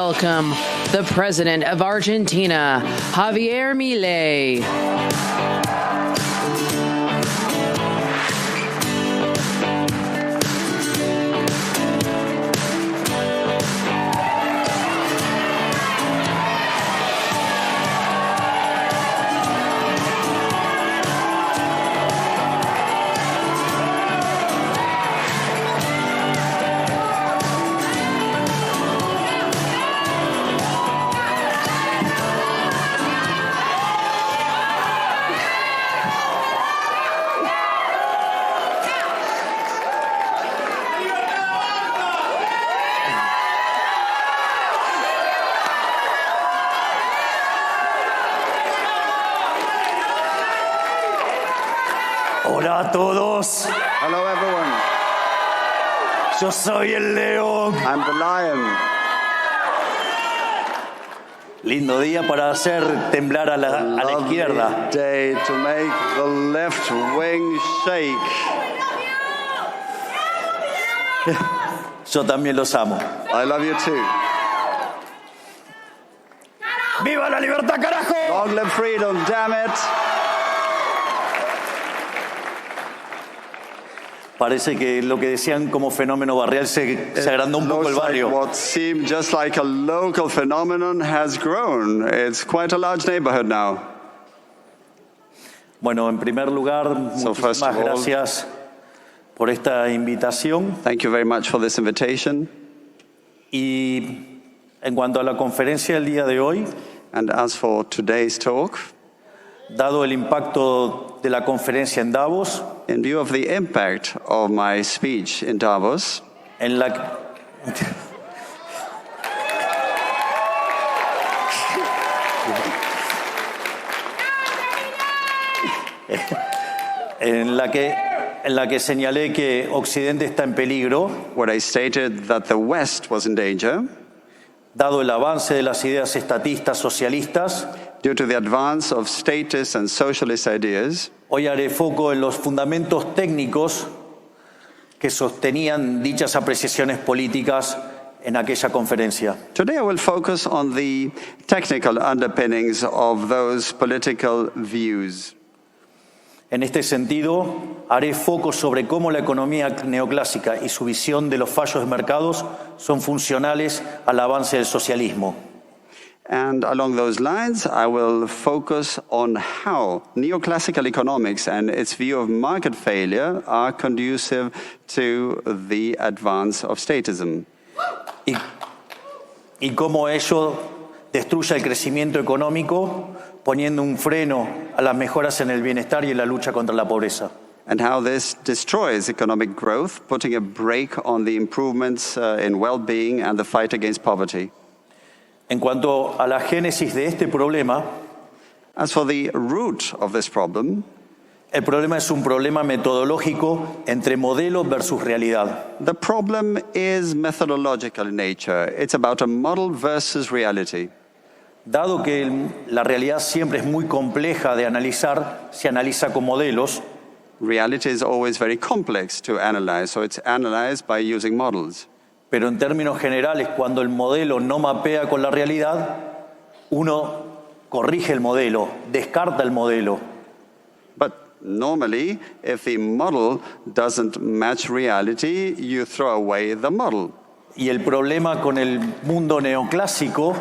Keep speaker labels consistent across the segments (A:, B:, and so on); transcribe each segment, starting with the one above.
A: Welcome the President of Argentina, Javier Milei.
B: Hola a todos.
C: Hello, everyone.
B: Yo soy el león.
C: I'm the lion.
B: Lindo día para hacer temblar a la izquierda.
C: Lovely day to make the left wing shake.
B: Yo también los amo.
C: I love you too.
B: ¡Viva la libertad, carajo!
C: Long live freedom, damn it.
B: Parece que lo que decían como fenómeno barrial se agrandó un poco el
C: Looks like
B: barrio.
C: what seemed just like a local phenomenon has grown. It's quite a large neighborhood now.
B: Bueno, en primer lugar,
C: first of
B: muchísimas
C: all,
B: gracias por esta invitación.
C: Thank you very much for this invitation.
B: Y en cuanto a la conferencia del día de hoy,
C: And as for today's talk,
B: dado el impacto de la conferencia en Davos,
C: in view of the impact of my speech in Davos,
B: en la en la que señalé que Occidente está en peligro,
C: where I stated that the West was in danger,
B: dado el avance de las ideas estatistas socialistas,
C: due to the advance of statist and socialist ideas,
B: hoy haré foco en los fundamentos técnicos que sostenían dichas apreciaciones políticas en aquella conferencia.
C: today I will focus on the technical underpinnings of those political views.
B: En este sentido, haré foco sobre cómo la economía neoclásica y su visión de los fallos de mercados son funcionales al avance del socialismo.
C: And along those lines, I will focus on how neoclassical economics and its view of market failure are conducive to the advance of statism.
B: Y cómo ello destruye el crecimiento económico, poniendo un freno a las mejoras en el bienestar y en la lucha contra la pobreza.
C: And how this destroys economic growth, putting a brake on the improvements in well-being and the fight against poverty.
B: En cuanto a la génesis de este problema,
C: As for the root of this problem,
B: el problema es un problema metodológico entre modelo versus realidad.
C: the problem is methodological in nature. It's about a model versus reality.
B: Dado que la realidad siempre es muy compleja de analizar, se analiza con modelos,
C: Reality is always very complex to analyze, so it's analyzed by using models.
B: pero en términos generales, cuando el modelo no mapea con la realidad, uno corrige el modelo, descarta el modelo.
C: But normally, if the model doesn't match reality, you throw away the model.
B: Y el problema con el mundo neoclásico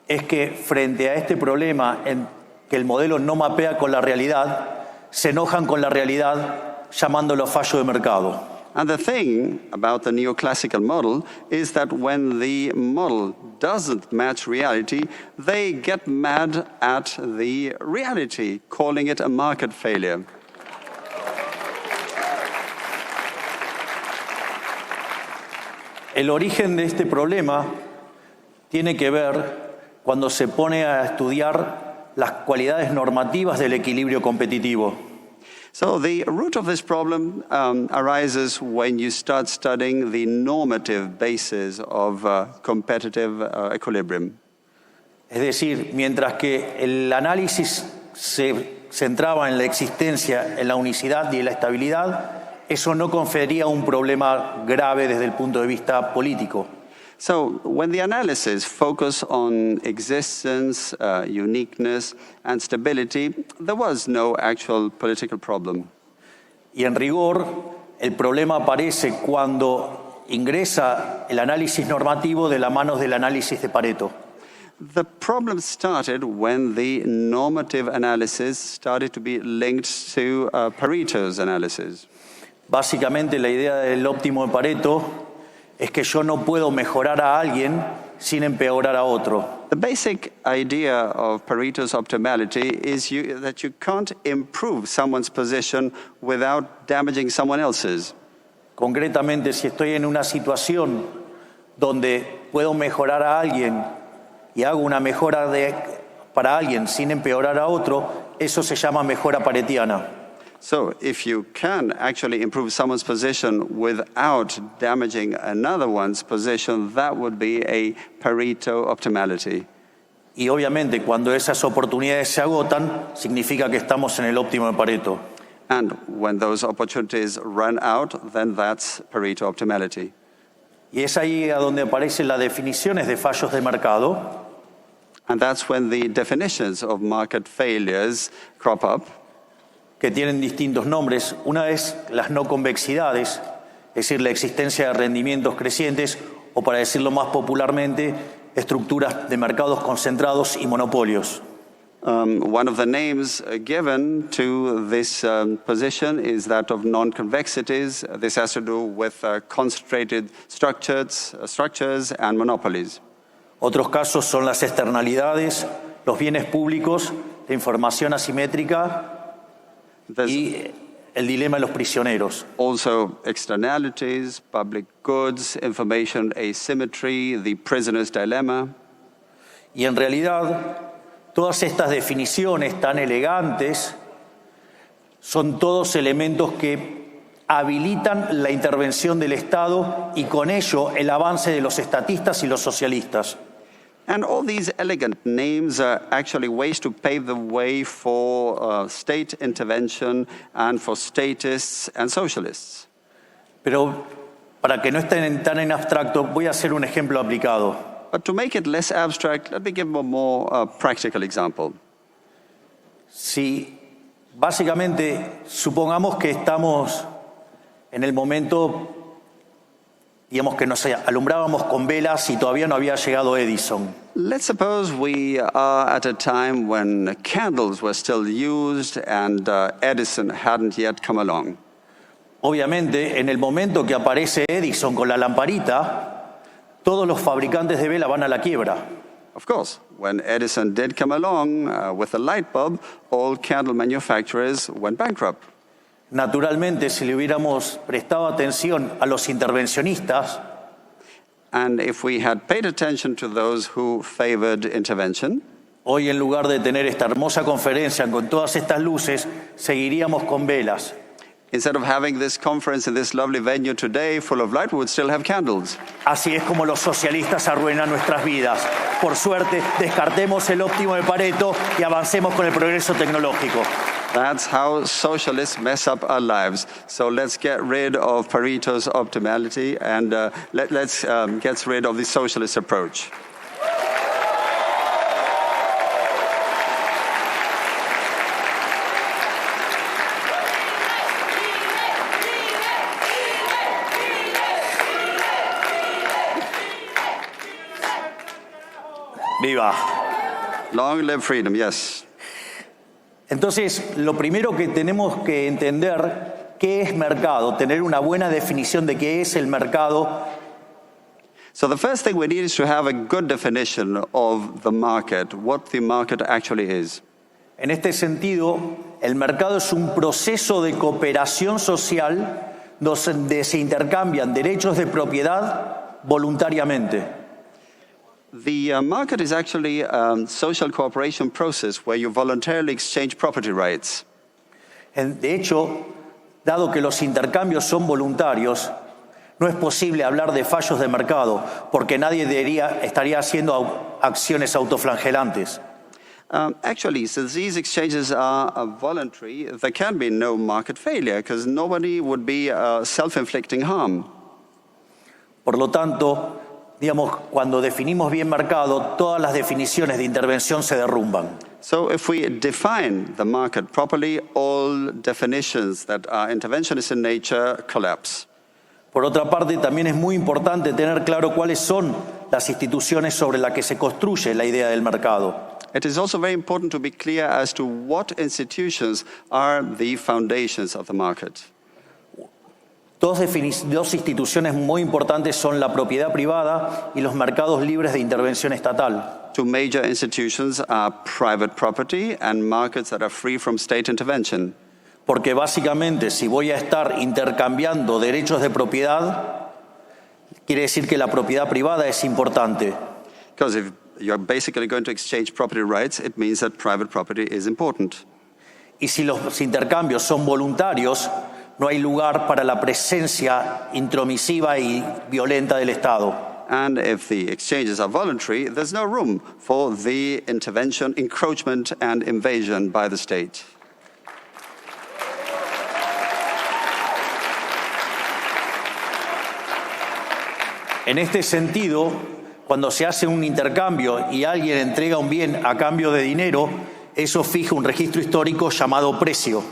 B: es que frente a este problema en que el modelo no mapea con la realidad, se enojan con la realidad llamándolo fallo de mercado.
C: And the thing about the neoclassical model is that when the model doesn't match reality, they get mad at the reality, calling it a market failure.
B: El origen de este problema tiene que ver cuando se pone a estudiar las cualidades normativas del equilibrio competitivo.
C: So the root of this problem arises when you start studying the normative basis of competitive equilibrium.
B: Es decir, mientras que el análisis se centraba en la existencia, en la unicidad y en la estabilidad, eso no confería un problema grave desde el punto de vista político.
C: So when the analysis focused on existence, uniqueness, and stability, there was no actual political problem.
B: Y en rigor, el problema aparece cuando ingresa el análisis normativo de la mano del análisis de Pareto.
C: The problem started when the normative analysis started to be linked to Pareto's analysis.
B: Básicamente la idea del óptimo de Pareto es que yo no puedo mejorar a alguien sin empeorar a otro.
C: The basic idea of Pareto's optimality is that you can't improve someone's position without damaging someone else's.
B: Concretamente, si estoy en una situación donde puedo mejorar a alguien y hago una mejora para alguien sin empeorar a otro, eso se llama mejora paretiana.
C: So if you can actually improve someone's position without damaging another one's position, that would be a Pareto optimality.
B: Y obviamente cuando esas oportunidades se agotan, significa que estamos en el óptimo de Pareto.
C: And when those opportunities run out, then that's Pareto optimality.
B: Y es ahí a donde aparecen las definiciones de fallos de mercado.
C: And that's when the definitions of market failures crop up.
B: Que tienen distintos nombres. Una es las no convexidades, es decir, la existencia de rendimientos crecientes, o para decirlo más popularmente, estructuras de mercados concentrados y monopolios.
C: One of the names given to this position is that of non-convexities. This has to do with concentrated structures and monopolies.
B: Otros casos son las externalidades, los bienes públicos, la información asimétrica y el dilema de los prisioneros.
C: Also externalities, public goods, information asymmetry, the prisoner's dilemma.
B: Y en realidad, todas estas definiciones tan elegantes son todos elementos que habilitan la intervención del Estado y con ello el avance de los estatistas y los socialistas.
C: And all these elegant names are actually ways to pave the way for state intervention and for statists and socialists.
B: Pero para que no estén tan en abstracto, voy a hacer un ejemplo aplicado.
C: But to make it less abstract, let me give a more practical example.
B: Si básicamente supongamos que estamos en el momento, digamos que nos alumbrábamos con velas y todavía no había llegado Edison.
C: Let's suppose we are at a time when candles were still used and Edison hadn't yet come along.
B: Obviamente, en el momento que aparece Edison con la lamparita, todos los fabricantes de vela van a la quiebra.
C: Of course, when Edison did come along with a light bulb, all candle manufacturers went bankrupt.
B: Naturalmente, si le hubiéramos prestado atención a los intervencionistas,
C: and if we had paid attention to those who favored intervention,
B: hoy en lugar de tener esta hermosa conferencia con todas estas luces, seguiríamos con velas.
C: instead of having this conference in this lovely venue today full of light, we would still have candles.
B: Así es como los socialistas arruinan nuestras vidas. Por suerte, descartemos el óptimo de Pareto y avancemos con el progreso tecnológico.
C: That's how socialists mess up our lives. So let's get rid of Pareto's optimality and let's get rid of the socialist approach.
B: ¡Viva!
C: Long live freedom, yes.
B: Entonces, lo primero que tenemos que entender, ¿qué es mercado? Tener una buena definición de qué es el mercado.
C: So the first thing we need is to have a good definition of the market, what the market actually is.
B: En este sentido, el mercado es un proceso de cooperación social donde se intercambian derechos de propiedad voluntariamente.
C: The market is actually a social cooperation process where you voluntarily exchange property rights.
B: De hecho, dado que los intercambios son voluntarios, no es posible hablar de fallos de mercado, porque nadie estaría haciendo acciones autoflagelantes.
C: Actually, since these exchanges are voluntary, there can be no market failure because nobody would be self-inflicting harm.
B: Por lo tanto, Digamos, cuando definimos bien mercado, todas las definiciones de intervención se derrumban.
C: So if we define the market properly, all definitions that are interventionist in nature collapse.
B: Por otra parte, también es muy importante tener claro cuáles son las instituciones sobre las que se construye la idea del mercado.
C: It is also very important to be clear as to what institutions are the foundations of the market.
B: Dos instituciones muy importantes son la propiedad privada y los mercados libres de intervención estatal.
C: Two major institutions are private property and markets that are free from state intervention.
B: Porque básicamente si voy a estar intercambiando derechos de propiedad, quiere decir que la propiedad privada es importante.
C: Because if you're basically going to exchange property rights, it means that private property is important.
B: Y si los intercambios son voluntarios, no hay lugar para la presencia intromisiva y violenta del Estado.
C: And if the exchanges are voluntary, there's no room for the intervention, encroachment, and invasion by the state.
B: En este sentido, cuando se hace un intercambio y alguien entrega un bien a cambio de dinero, eso fija un registro histórico llamado precio.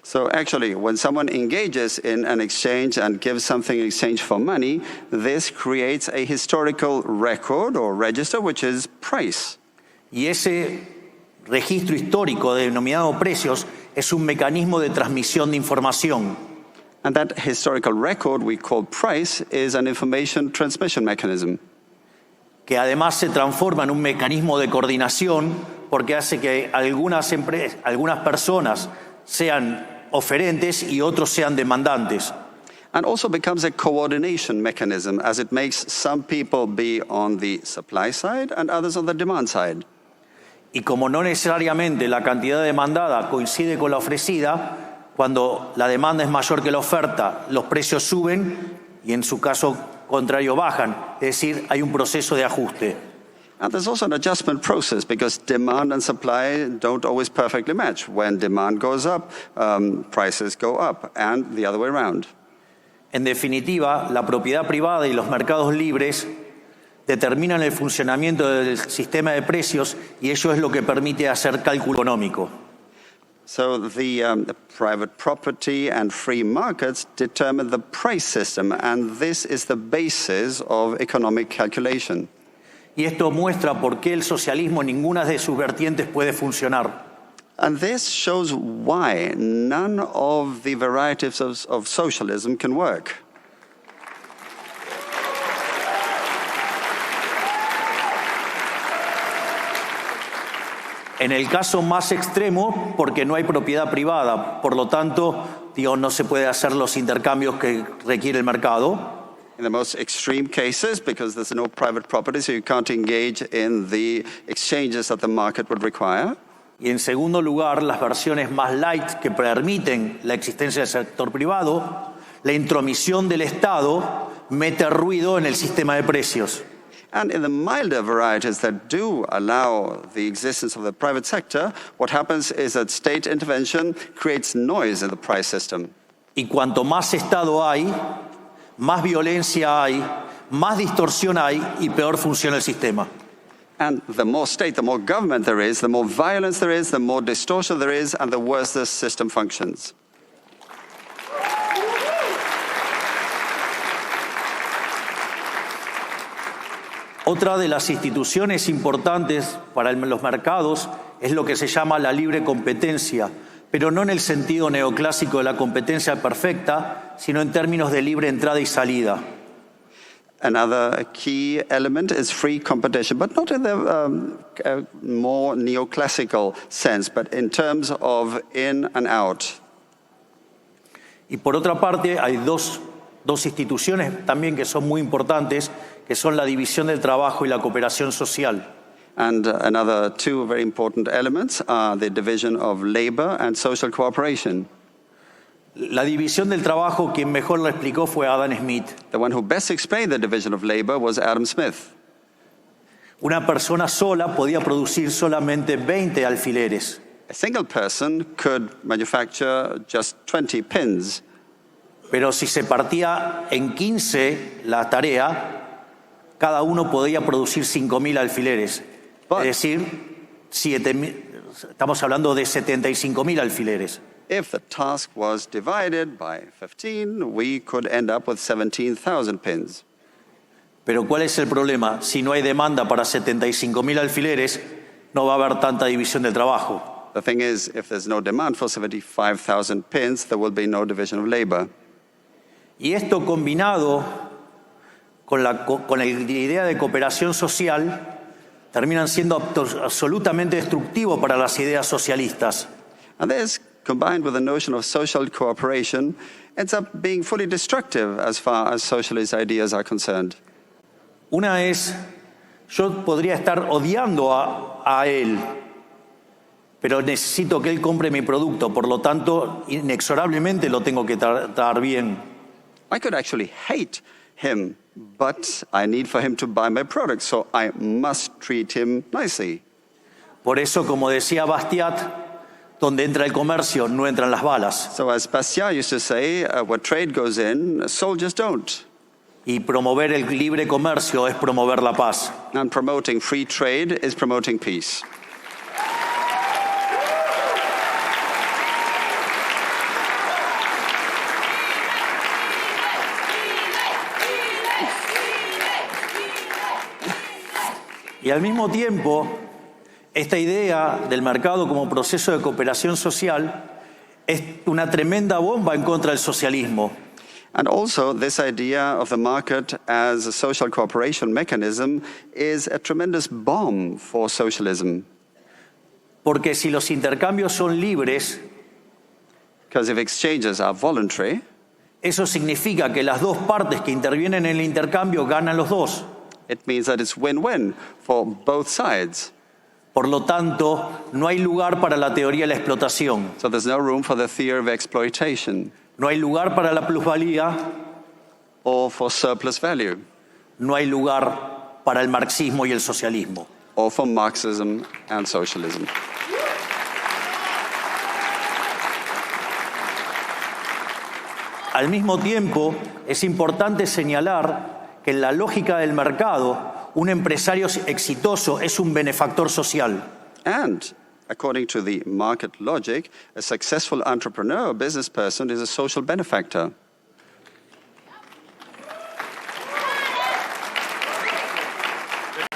C: So actually, when someone engages in an exchange and gives something in exchange for money, this creates a historical record or register, which is price.
B: Y ese registro histórico denominado precios es un mecanismo de transmisión de información.
C: And that historical record we call price is an information transmission mechanism.
B: Que además se transforma en un mecanismo de coordinación porque hace que algunas personas sean oferentes y otros sean demandantes.
C: And also becomes a coordination mechanism as it makes some people be on the supply side and others on the demand side.
B: Y como no necesariamente la cantidad demandada coincide con la ofrecida, cuando la demanda es mayor que la oferta, los precios suben y en su caso contrario bajan. Es decir, hay un proceso de ajuste.
C: And there's also an adjustment process because demand and supply don't always perfectly match. When demand goes up, prices go up, and the other way around.
B: En definitiva, la propiedad privada y los mercados libres determinan el funcionamiento del sistema de precios y ello es lo que permite hacer cálculo económico.
C: So the private property and free markets determine the price system, and this is the basis of economic calculation.
B: Y esto muestra por qué el socialismo en ninguna de sus vertientes puede funcionar.
C: And this shows why none of the varieties of socialism can work.
B: En el caso más extremo, porque no hay propiedad privada, por lo tanto, no se puede hacer los intercambios que requiere el mercado.
C: In the most extreme cases, because there's no private property, so you can't engage in the exchanges that the market would require.
B: Y en segundo lugar, las versiones más light que permiten la existencia del sector privado, la intromisión del Estado mete ruido en el sistema de precios.
C: And in the milder varieties that do allow the existence of the private sector, what happens is that state intervention creates noise in the price system.
B: Y cuanto más Estado hay, más violencia hay, más distorsión hay y peor funciona el sistema.
C: And the more state, the more government there is, the more violence there is, the more distortion there is, and the worse the system functions.
B: Otra de las instituciones importantes para los mercados es lo que se llama la libre competencia, pero no en el sentido neoclásico de la competencia perfecta, sino en términos de libre entrada y salida.
C: Another key element is free competition, but not in the more neoclassical sense, but in terms of in and out.
B: Y por otra parte, hay dos instituciones también que son muy importantes, que son la división del trabajo y la cooperación social.
C: And another two very important elements are the division of labor and social cooperation.
B: La división del trabajo, quien mejor lo explicó fue Adam Smith.
C: The one who best explained the division of labor was Adam Smith.
B: Una persona sola podía producir solamente 20 alfileres.
C: A single person could manufacture just 20 pins.
B: Pero si se partía en 15 la tarea, cada uno podía producir 5.000 alfileres.
C: But-
B: Es decir, 7.000, estamos hablando de 75.000 alfileres.
C: If the task was divided by 15, we could end up with 17,000 pins.
B: Pero ¿cuál es el problema? Si no hay demanda para 75.000 alfileres, no va a haber tanta división del trabajo.
C: The thing is, if there's no demand for 75,000 pins, there will be no division of labor.
B: Y esto combinado con la idea de cooperación social terminan siendo absolutamente destructivos para las ideas socialistas.
C: And this, combined with the notion of social cooperation, ends up being fully destructive as far as socialist ideas are concerned.
B: Una es, yo podría estar odiando a él, pero necesito que él compre mi producto, por lo tanto, inexorablemente lo tengo que tratar bien.
C: I could actually hate him, but I need for him to buy my product, so I must treat him nicely.
B: Por eso, como decía Bastiat, donde entra el comercio, no entran las balas.
C: So as Bastiat used to say, where trade goes in, soldiers don't.
B: Y promover el libre comercio es promover la paz.
C: And promoting free trade is promoting peace.
B: Y al mismo tiempo, esta idea del mercado como proceso de cooperación social es una tremenda bomba en contra del socialismo.
C: And also, this idea of the market as a social cooperation mechanism is a tremendous bomb for socialism.
B: Porque si los intercambios son libres,
C: Because if exchanges are voluntary,
B: eso significa que las dos partes que intervienen en el intercambio ganan los dos.
C: it means that it's win-win for both sides.
B: Por lo tanto, no hay lugar para la teoría de la explotación,
C: So there's no room for the theory of exploitation
B: no hay lugar para la plusvalía,
C: or for surplus value
B: no hay lugar para el marxismo y el socialismo.
C: or for Marxism and socialism.
B: Al mismo tiempo, es importante señalar que en la lógica del mercado, un empresario exitoso es un benefactor social.
C: And according to the market logic, a successful entrepreneur or business person is a social benefactor.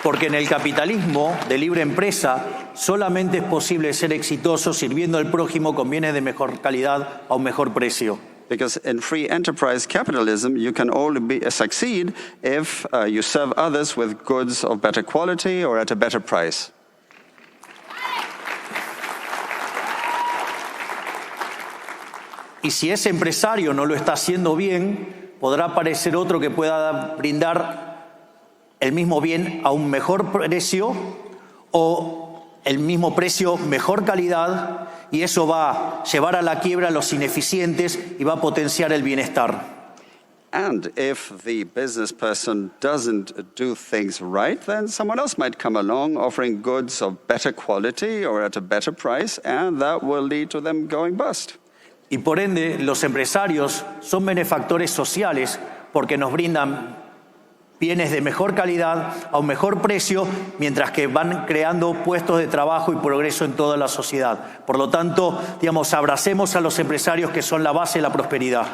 B: Porque en el capitalismo de libre empresa solamente es posible ser exitoso sirviendo al prójimo con bienes de mejor calidad a un mejor precio.
C: Because in free enterprise capitalism, you can only succeed if you serve others with goods of better quality or at a better price.
B: Y si ese empresario no lo está haciendo bien, podrá aparecer otro que pueda brindar el mismo bien a un mejor precio o el mismo precio, mejor calidad, y eso va a llevar a la quiebra a los ineficientes y va a potenciar el bienestar.
C: And if the business person doesn't do things right, then someone else might come along offering goods of better quality or at a better price, and that will lead to them going bust.
B: Y por ende, los empresarios son benefactores sociales porque nos brindan bienes de mejor calidad a un mejor precio, mientras que van creando puestos de trabajo y progreso en toda la sociedad. Por lo tanto, digamos, abracemos a los empresarios que son la base de la prosperidad.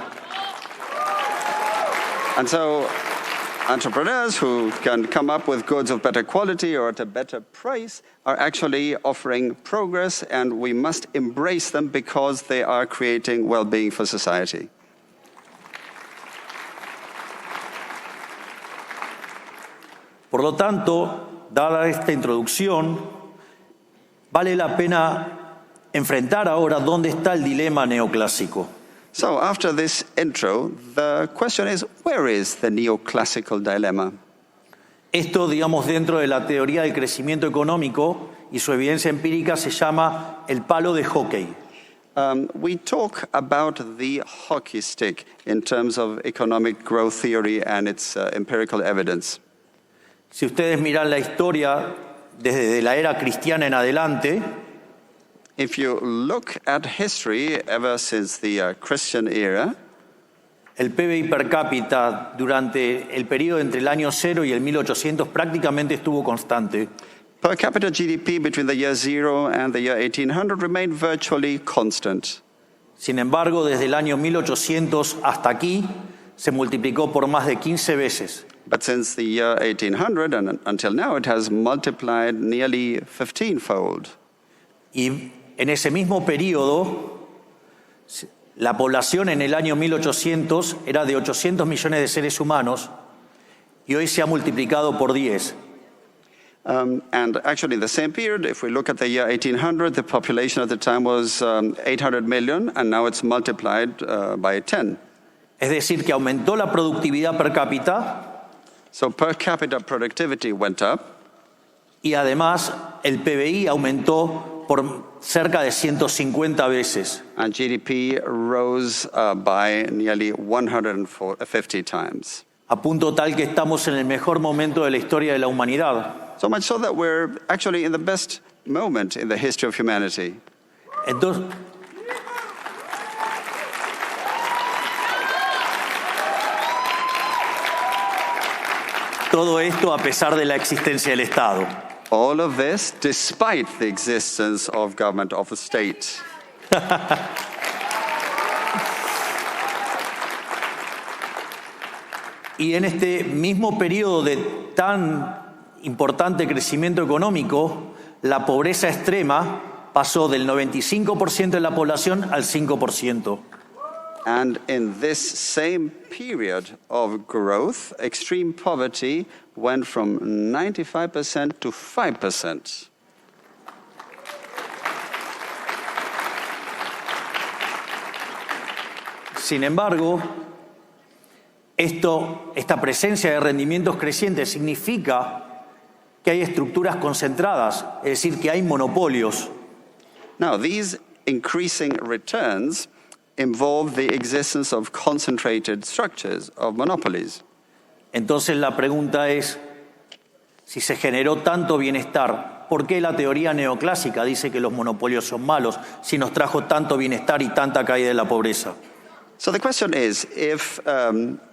C: And so entrepreneurs who can come up with goods of better quality or at a better price are actually offering progress, and we must embrace them because they are creating well-being for society.
B: Por lo tanto, dada esta introducción, vale la pena enfrentar ahora dónde está el dilema neoclásico.
C: So after this intro, the question is, where is the neoclassical dilemma?
B: Esto, digamos, dentro de la teoría del crecimiento económico y su evidencia empírica se llama el palo de hockey.
C: We talk about the hockey stick in terms of economic growth theory and its empirical evidence.
B: Si ustedes miran la historia desde la era cristiana en adelante,
C: If you look at history ever since the Christian era,
B: el PBI per cápita durante el periodo entre el año 0 y el 1800 prácticamente estuvo constante.
C: Per capita GDP between the year 0 and the year 1800 remained virtually constant.
B: Sin embargo, desde el año 1800 hasta aquí se multiplicó por más de 15 veces.
C: But since the year 1800 and until now, it has multiplied nearly 15-fold.
B: Y en ese mismo periodo, la población en el año 1800 era de 800 millones de seres humanos y hoy se ha multiplicado por 10.
C: And actually, in the same period, if we look at the year 1800, the population at the time was 800 million, and now it's multiplied by 10.
B: Es decir, que aumentó la productividad per cápita
C: So per capita productivity went up,
B: y además el PBI aumentó por cerca de 150 veces.
C: and GDP rose by nearly 150 times.
B: A punto tal que estamos en el mejor momento de la historia de la humanidad.
C: So much so that we're actually in the best moment in the history of humanity.
B: Entonces, todo esto a pesar de la existencia del Estado.
C: All of this despite the existence of government of the state.
B: Y en este mismo periodo de tan importante crecimiento económico, la pobreza extrema pasó del 95% de la población al 5%.
C: And in this same period of growth, extreme poverty went from 95% to 5%.
B: Sin embargo, esta presencia de rendimientos crecientes significa que hay estructuras concentradas, es decir, que hay monopolios.
C: Now, these increasing returns involve the existence of concentrated structures, of monopolies.
B: Entonces la pregunta es, si se generó tanto bienestar, ¿por qué la teoría neoclásica dice que los monopolios son malos si nos trajo tanto bienestar y tanta caída de la pobreza?
C: So the question is, if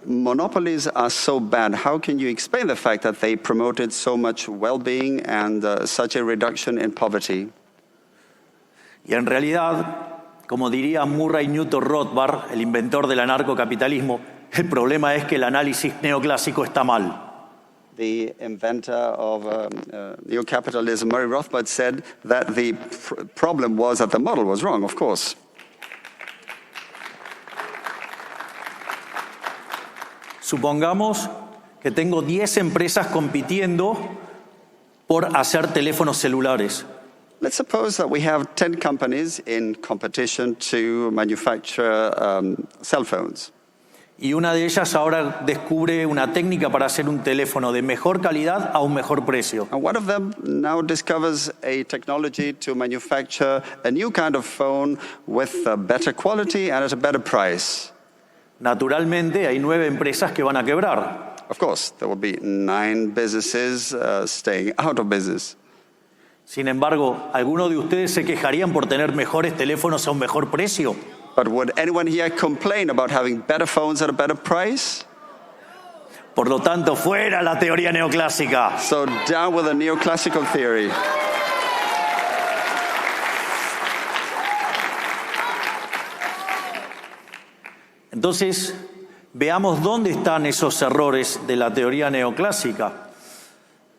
C: monopolies are so bad, how can you explain the fact that they promoted so much well-being and such a reduction in poverty?
B: Y en realidad, como diría Murray Newton Rothbard, el inventor del anarcocapitalismo, el problema es que el análisis neoclásico está mal.
C: The inventor of neocapitalism, Murray Rothbard, said that the problem was that the model was wrong, of course.
B: Supongamos que tengo 10 empresas compitiendo por hacer teléfonos celulares.
C: Let's suppose that we have 10 companies in competition to manufacture cell phones.
B: Y una de ellas ahora descubre una técnica para hacer un teléfono de mejor calidad a un mejor precio.
C: And one of them now discovers a technology to manufacture a new kind of phone with a better quality and at a better price.
B: Naturalmente, hay 9 empresas que van a quebrar.
C: Of course, there will be 9 businesses staying out of business.
B: Sin embargo, ¿alguno de ustedes se quejarían por tener mejores teléfonos a un mejor precio?
C: But would anyone here complain about having better phones at a better price?
B: Por lo tanto, fuera la teoría neoclásica.
C: So down with the neoclassical theory.
B: Entonces, veamos dónde están esos errores de la teoría neoclásica.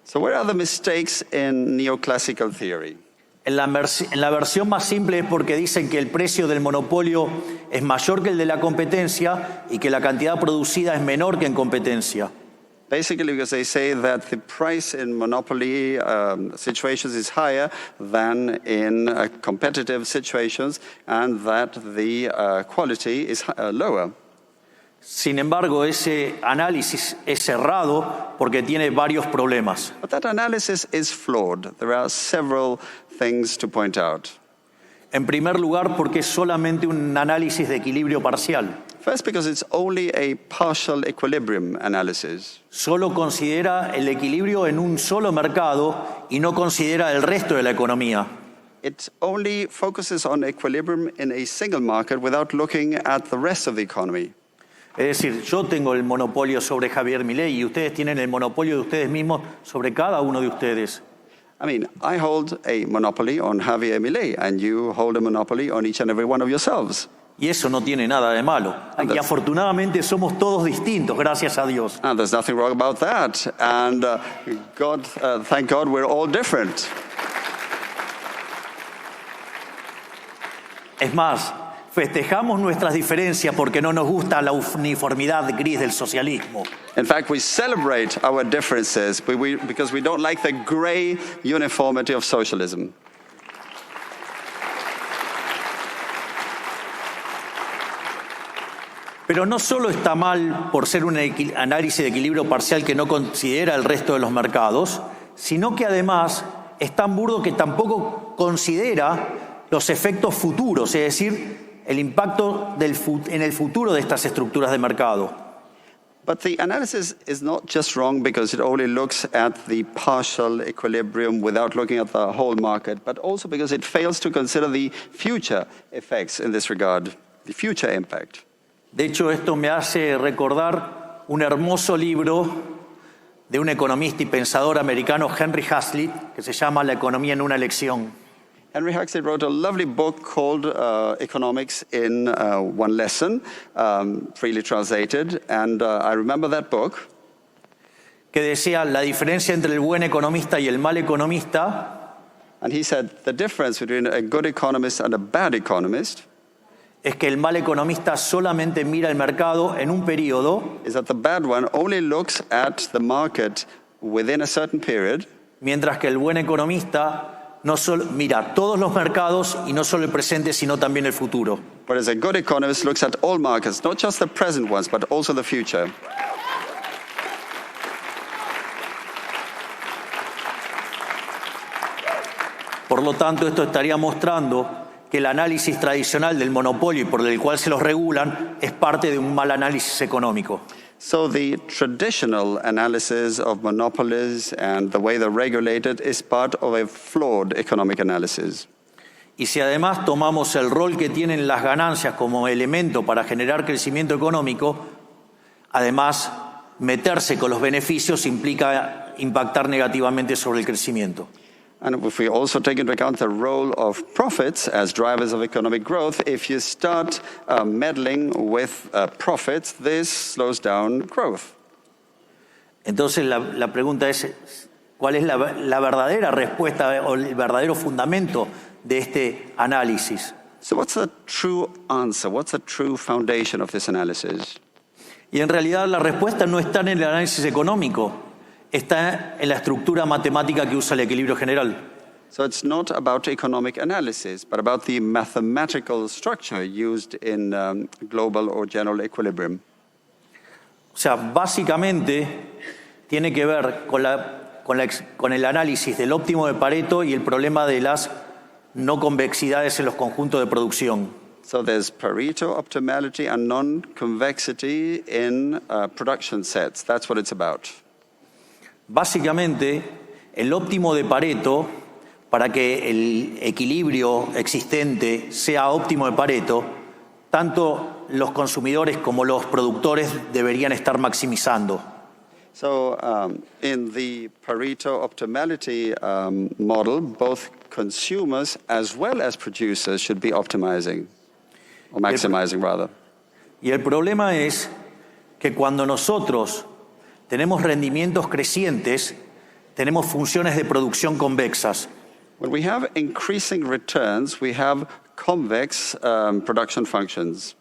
C: So where are the mistakes in neoclassical theory?
B: En la versión más simple es porque dicen que el precio del monopolio es mayor que el de la competencia y que la cantidad producida es menor que en competencia.
C: Basically, because they say that the price in monopoly situations is higher than in competitive situations and that the quality is lower.
B: Sin embargo, ese análisis es errado porque tiene varios problemas.
C: But that analysis is flawed. There are several things to point out.
B: En primer lugar, porque es solamente un análisis de equilibrio parcial.
C: First, because it's only a partial equilibrium analysis.
B: Solo considera el equilibrio en un solo mercado y no considera el resto de la economía.
C: It only focuses on equilibrium in a single market without looking at the rest of the economy.
B: Es decir, yo tengo el monopolio sobre Javier Milei y ustedes tienen el monopolio de ustedes mismos sobre cada uno de ustedes.
C: I mean, I hold a monopoly on Javier Milei, and you hold a monopoly on each and every one of yourselves.
B: Y eso no tiene nada de malo. Y afortunadamente somos todos distintos, gracias a Dios.
C: And there's nothing wrong about that. And thank God we're all different.
B: Es más, festejamos nuestras diferencias porque no nos gusta la uniformidad gris del socialismo.
C: In fact, we celebrate our differences because we don't like the gray uniformity of socialism.
B: Pero no solo está mal por ser un análisis de equilibrio parcial que no considera el resto de los mercados, sino que además es tan burdo que tampoco considera los efectos futuros, es decir, el impacto en el futuro de estas estructuras de mercado.
C: But the analysis is not just wrong because it only looks at the partial equilibrium without looking at the whole market, but also because it fails to consider the future effects in this regard, the future impact.
B: De hecho, esto me hace recordar un hermoso libro de un economista y pensador americano, Henry Hazlitt, que se llama La economía en una lección.
C: Henry Hazlitt wrote a lovely book called Economics in One Lesson, freely translated, and I remember that book.
B: Que decía la diferencia entre el buen economista y el mal economista.
C: And he said the difference between a good economist and a bad economist
B: es que el mal economista solamente mira el mercado en un periodo,
C: is that the bad one only looks at the market within a certain period,
B: mientras que el buen economista no solo mira todos los mercados y no solo el presente, sino también el futuro.
C: whereas a good economist looks at all markets, not just the present ones, but also the future.
B: Por lo tanto, esto estaría mostrando que el análisis tradicional del monopolio y por el cual se los regulan es parte de un mal análisis económico.
C: So the traditional analysis of monopolies and the way they're regulated is part of a flawed economic analysis.
B: Y si además tomamos el rol que tienen las ganancias como elemento para generar crecimiento económico, además meterse con los beneficios implica impactar negativamente sobre el crecimiento.
C: And if we also take into account the role of profits as drivers of economic growth, if you start meddling with profits, this slows down growth.
B: Entonces la pregunta es, ¿cuál es la verdadera respuesta o el verdadero fundamento de este análisis?
C: So what's the true answer? What's the true foundation of this analysis?
B: Y en realidad la respuesta no está en el análisis económico, está en la estructura matemática que usa el equilibrio general.
C: So it's not about economic analysis, but about the mathematical structure used in global or general equilibrium.
B: O sea, básicamente tiene que ver con el análisis del óptimo de Pareto y el problema de las no convexidades en los conjuntos de producción.
C: So there's Pareto optimality and non-convexity in production sets. That's what it's about.
B: Básicamente, el óptimo de Pareto, para que el equilibrio existente sea óptimo de Pareto, tanto los consumidores como los productores deberían estar maximizando.
C: So in the Pareto optimality model, both consumers as well as producers should be optimizing, or maximizing rather.
B: Y el problema es que cuando nosotros tenemos rendimientos crecientes, tenemos funciones de producción convexas.
C: When we have increasing returns, we have convex production functions.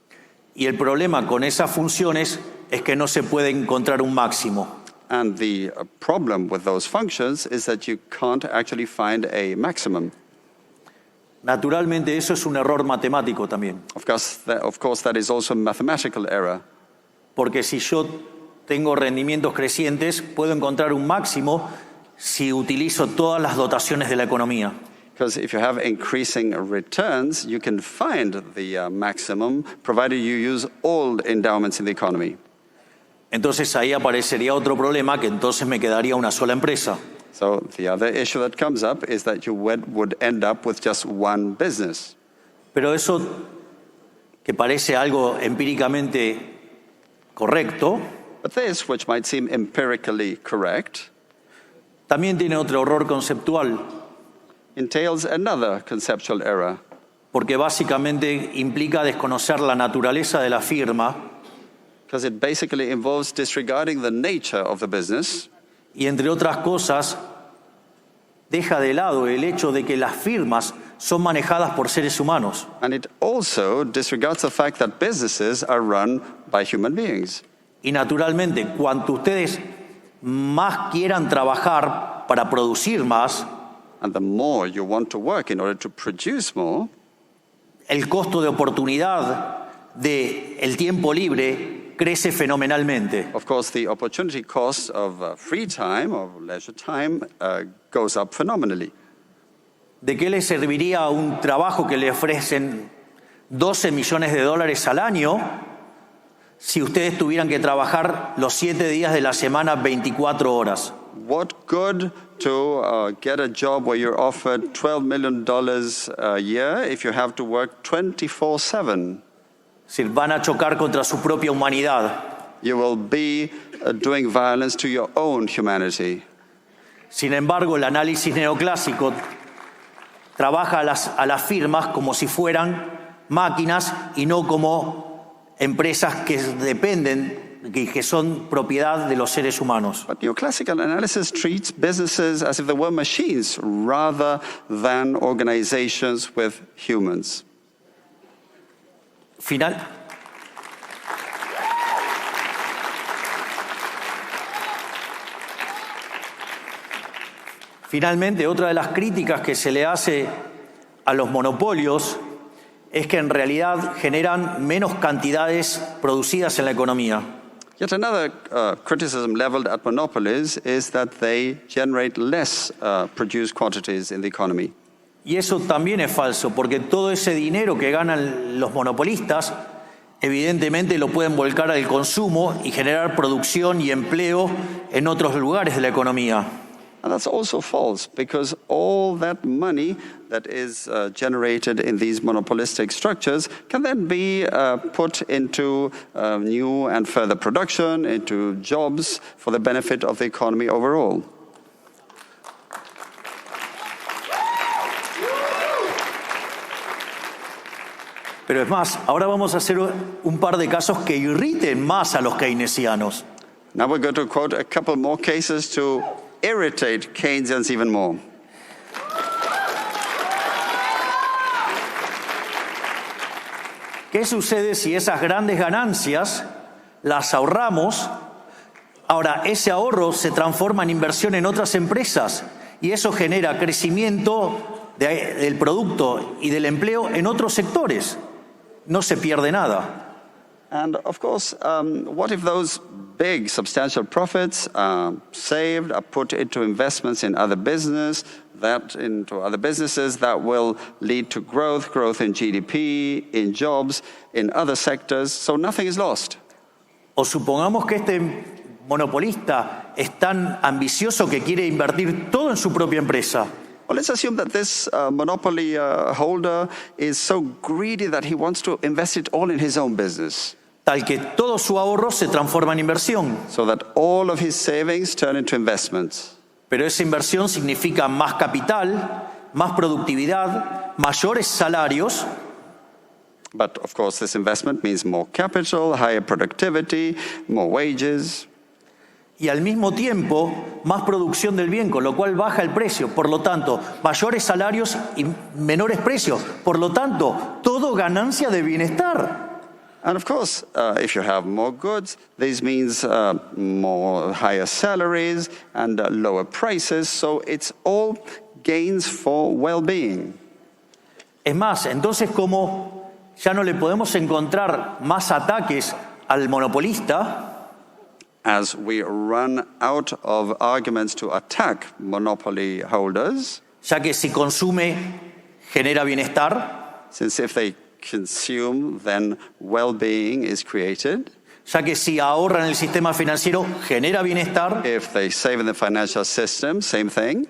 B: Y el problema con esas funciones es que no se puede encontrar un máximo.
C: And the problem with those functions is that you can't actually find a maximum.
B: Naturalmente, eso es un error matemático también.
C: Of course, that is also a mathematical error.
B: Porque si yo tengo rendimientos crecientes, puedo encontrar un máximo si utilizo todas las dotaciones de la economía.
C: Because if you have increasing returns, you can find the maximum, provided you use all endowments in the economy.
B: Entonces ahí aparecería otro problema, que entonces me quedaría una sola empresa.
C: So the other issue that comes up is that you would end up with just one business.
B: Pero eso, que parece algo empíricamente correcto,
C: But this, which might seem empirically correct,
B: también tiene otro error conceptual,
C: entails another conceptual error,
B: porque básicamente implica desconocer la naturaleza de la firma
C: because it basically involves disregarding the nature of the business
B: y, entre otras cosas, deja de lado el hecho de que las firmas son manejadas por seres humanos.
C: and it also disregards the fact that businesses are run by human beings.
B: Y naturalmente, cuanto ustedes más quieran trabajar para producir más,
C: And the more you want to work in order to produce more,
B: el costo de oportunidad del tiempo libre crece fenomenalmente.
C: of course, the opportunity cost of free time, of leisure time, goes up phenomenally.
B: ¿De qué les serviría un trabajo que le ofrecen 12 millones de dólares al año si ustedes tuvieran que trabajar los 7 días de la semana 24 horas?
C: What good to get a job where you're offered $12 million a year if you have to work 24/7?
B: Si van a chocar contra su propia humanidad.
C: You will be doing violence to your own humanity.
B: Sin embargo, el análisis neoclásico trabaja a las firmas como si fueran máquinas y no como empresas que dependen, que son propiedad de los seres humanos.
C: But neoclassical analysis treats businesses as if they were machines rather than organizations with humans.
B: Finalmente, otra de las críticas que se le hace a los monopolios es que en realidad generan menos cantidades producidas en la economía.
C: Yet another criticism leveled at monopolies is that they generate less produced quantities in the economy.
B: Y eso también es falso, porque todo ese dinero que ganan los monopolistas, evidentemente lo pueden volcar al consumo y generar producción y empleo en otros lugares de la economía.
C: And that's also false, because all that money that is generated in these monopolistic structures can then be put into new and further production, into jobs for the benefit of the economy overall.
B: Pero es más, ahora vamos a hacer un par de casos que irriten más a los keynesianos.
C: Now we're going to quote a couple more cases to irritate Keynesians even more.
B: ¿Qué sucede si esas grandes ganancias las ahorramos? Ahora, ese ahorro se transforma en inversión en otras empresas y eso genera crecimiento del producto y del empleo en otros sectores. No se pierde nada.
C: And of course, what if those big, substantial profits are saved, are put into investments in other businesses that will lead to growth in GDP, in jobs, in other sectors, so nothing is lost.
B: O supongamos que este monopolista es tan ambicioso que quiere invertir todo en su propia empresa.
C: Well, let's assume that this monopoly holder is so greedy that he wants to invest it all in his own business,
B: Tal que todo su ahorro se transforma en inversión.
C: so that all of his savings turn into investments.
B: Pero esa inversión significa más capital, más productividad, mayores salarios,
C: But of course, this investment means more capital, higher productivity, more wages,
B: y al mismo tiempo más producción del bien, con lo cual baja el precio. Por lo tanto, mayores salarios y menores precios. Por lo tanto, todo ganancia de bienestar.
C: and of course, if you have more goods, this means more higher salaries and lower prices, so it's all gains for well-being.
B: Es más, entonces como ya no le podemos encontrar más ataques al monopolista,
C: As we run out of arguments to attack monopoly holders,
B: ya que si consume genera bienestar,
C: since if they consume, then well-being is created.
B: ya que si ahorra en el sistema financiero genera bienestar,
C: If they save in the financial system, same thing.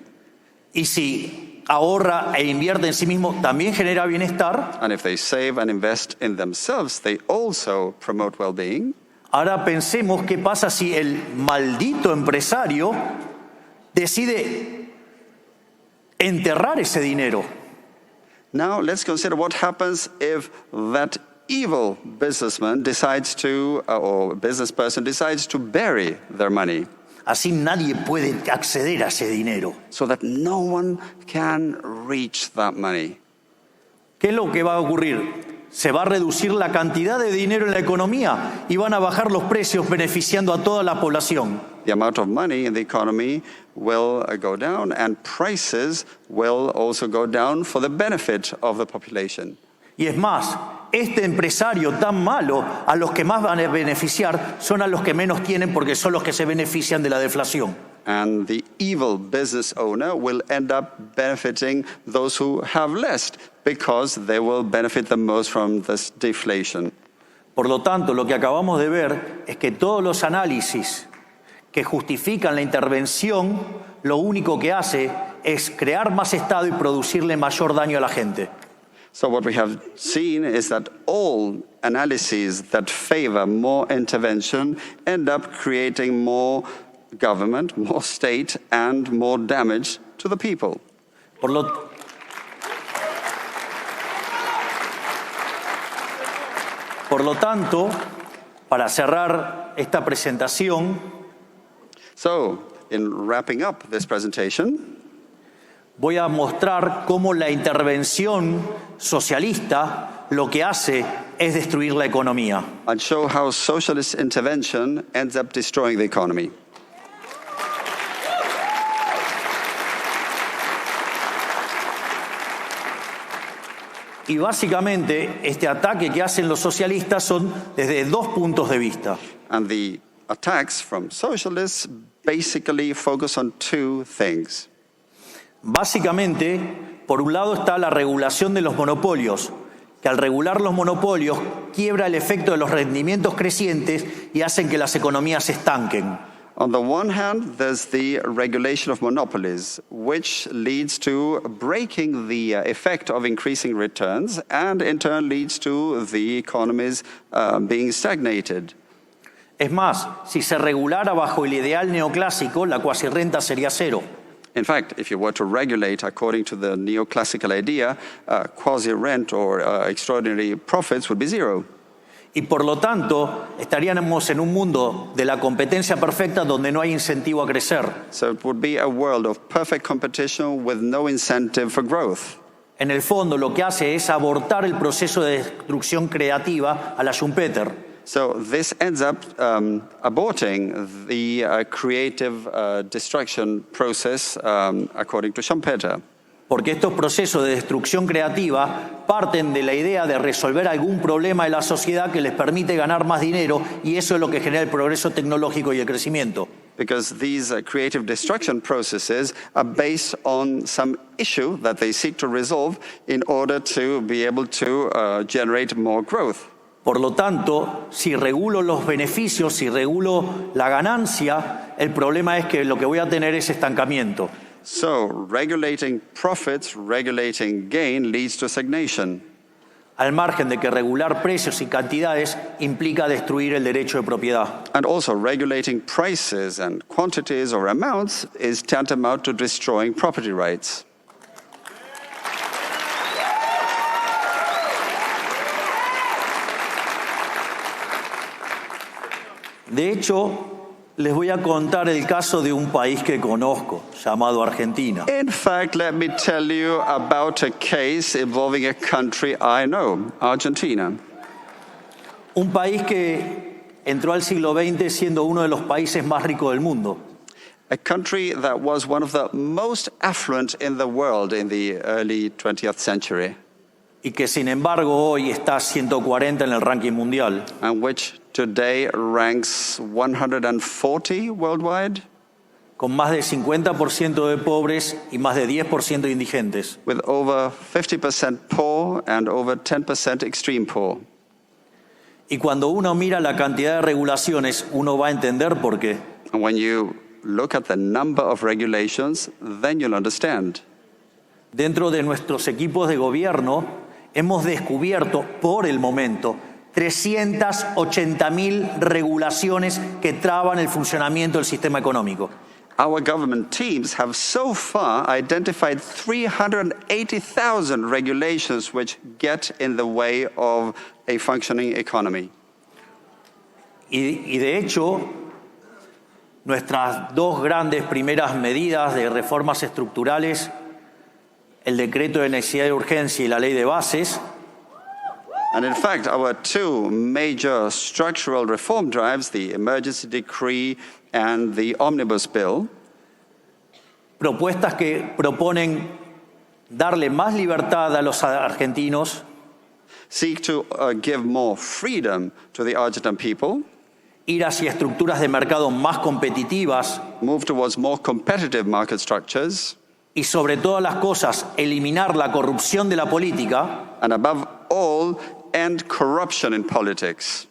B: y si ahorra e invierte en sí mismo también genera bienestar.
C: And if they save and invest in themselves, they also promote well-being.
B: Ahora pensemos qué pasa si el maldito empresario decide enterrar ese dinero.
C: Now let's consider what happens if that evil businessman decides to, or business person decides to bury their money,
B: Así nadie puede acceder a ese dinero.
C: so that no one can reach that money.
B: ¿Qué es lo que va a ocurrir? Se va a reducir la cantidad de dinero en la economía y van a bajar los precios beneficiando a toda la población.
C: The amount of money in the economy will go down, and prices will also go down for the benefit of the population.
B: Y es más, este empresario tan malo, a los que más van a beneficiar son a los que menos tienen porque son los que se benefician de la deflación.
C: And the evil business owner will end up benefiting those who have less, because they will benefit the most from this deflation.
B: Por lo tanto, lo que acabamos de ver es que todos los análisis que justifican la intervención, lo único que hace es crear más Estado y producirle mayor daño a la gente.
C: So what we have seen is that all analyses that favor more intervention end up creating more government, more state, and more damage to the people.
B: Por lo tanto, para cerrar esta presentación,
C: So, in wrapping up this presentation,
B: voy a mostrar cómo la intervención socialista lo que hace es destruir la economía.
C: I'll show how socialist intervention ends up destroying the economy.
B: Y básicamente este ataque que hacen los socialistas son desde dos puntos de vista.
C: And the attacks from socialists basically focus on two things.
B: Básicamente, por un lado está la regulación de los monopolios, que al regular los monopolios quiebra el efecto de los rendimientos crecientes y hacen que las economías se estanquen.
C: On the one hand, there's the regulation of monopolies, which leads to breaking the effect of increasing returns, and in turn leads to the economies being stagnated.
B: Es más, si se regulara bajo el ideal neoclásico, la cuasirrenta sería cero.
C: In fact, if you were to regulate according to the neoclassical idea, quasi-rent or extraordinary profits would be zero.
B: Y por lo tanto, estaríamos en un mundo de la competencia perfecta donde no hay incentivo a crecer.
C: So it would be a world of perfect competition with no incentive for growth.
B: En el fondo, lo que hace es abortar el proceso de destrucción creativa a la Schumpeter.
C: So this ends up aborting the creative destruction process according to Schumpeter.
B: Porque estos procesos de destrucción creativa parten de la idea de resolver algún problema de la sociedad que les permite ganar más dinero, y eso es lo que genera el progreso tecnológico y el crecimiento.
C: Because these creative destruction processes are based on some issue that they seek to resolve in order to be able to generate more growth.
B: Por lo tanto, si regulo los beneficios, si regulo la ganancia, el problema es que lo que voy a tener es estancamiento.
C: So regulating profits, regulating gain leads to stagnation.
B: Al margen de que regular precios y cantidades implica destruir el derecho de propiedad.
C: And also regulating prices and quantities or amounts is tantamount to destroying property rights.
B: De hecho, les voy a contar el caso de un país que conozco, llamado Argentina.
C: In fact, let me tell you about a case involving a country I know, Argentina.
B: Un país que entró al siglo XX siendo uno de los países más ricos del mundo.
C: A country that was one of the most affluent in the world in the early 20th century,
B: Y que sin embargo hoy está 140 en el ranking mundial.
C: and which today ranks 140 worldwide,
B: Con más de 50% de pobres y más de 10% de indigentes.
C: with over 50% poor and over 10% extreme poor.
B: Y cuando uno mira la cantidad de regulaciones, uno va a entender por qué.
C: And when you look at the number of regulations, then you'll understand.
B: Dentro de nuestros equipos de gobierno hemos descubierto por el momento 380.000 regulaciones que traban el funcionamiento del sistema económico.
C: Our government teams have so far identified 380,000 regulations which get in the way of a functioning economy.
B: Y de hecho, nuestras dos grandes primeras medidas de reformas estructurales, el decreto de necesidad y urgencia y la ley de bases,
C: And in fact, our two major structural reform drives, the emergency decree and the omnibus bill,
B: propuestas que proponen darle más libertad a los argentinos,
C: seek to give more freedom to the Argentine people,
B: ir hacia estructuras de mercado más competitivas
C: move towards more competitive market structures,
B: y sobre todas las cosas eliminar la corrupción de la política,
C: and above all, end corruption in politics.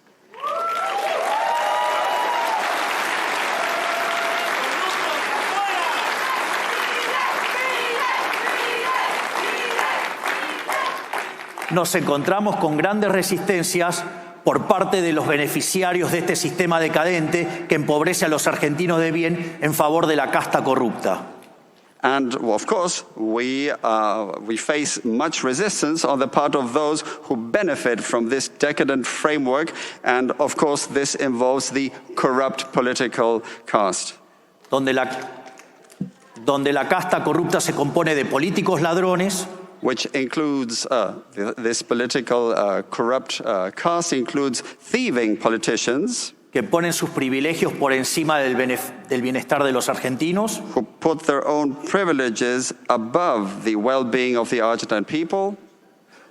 B: nos encontramos con grandes resistencias por parte de los beneficiarios de este sistema decadente que empobrece a los argentinos de bien en favor de la casta corrupta.
C: And of course, we face much resistance on the part of those who benefit from this decadent framework. And of course, this involves the corrupt political caste.
B: Donde la casta corrupta se compone de políticos ladrones,
C: which includes, this political corrupt caste includes thieving politicians,
B: que ponen sus privilegios por encima del bienestar de los argentinos,
C: who put their own privileges above the well-being of the Argentine people,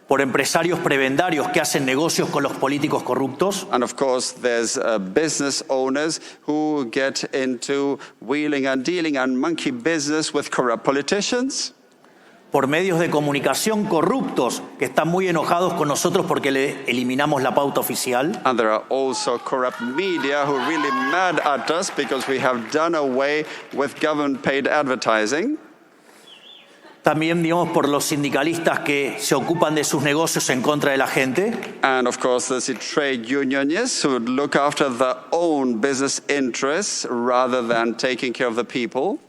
B: por empresarios prebendarios que hacen negocios con los políticos corruptos,
C: and of course there's business owners who get into wheeling and dealing and monkey business with corrupt politicians,
B: por medios de comunicación corruptos que están muy enojados con nosotros porque le eliminamos la pauta oficial,
C: and there are also corrupt media who are really mad at us because we have done away with government-paid advertising.
B: también, digamos, por los sindicalistas que se ocupan de sus negocios en contra de la gente,
C: And of course, there's the trade unionists who would look after their own business interests rather than taking care of the people.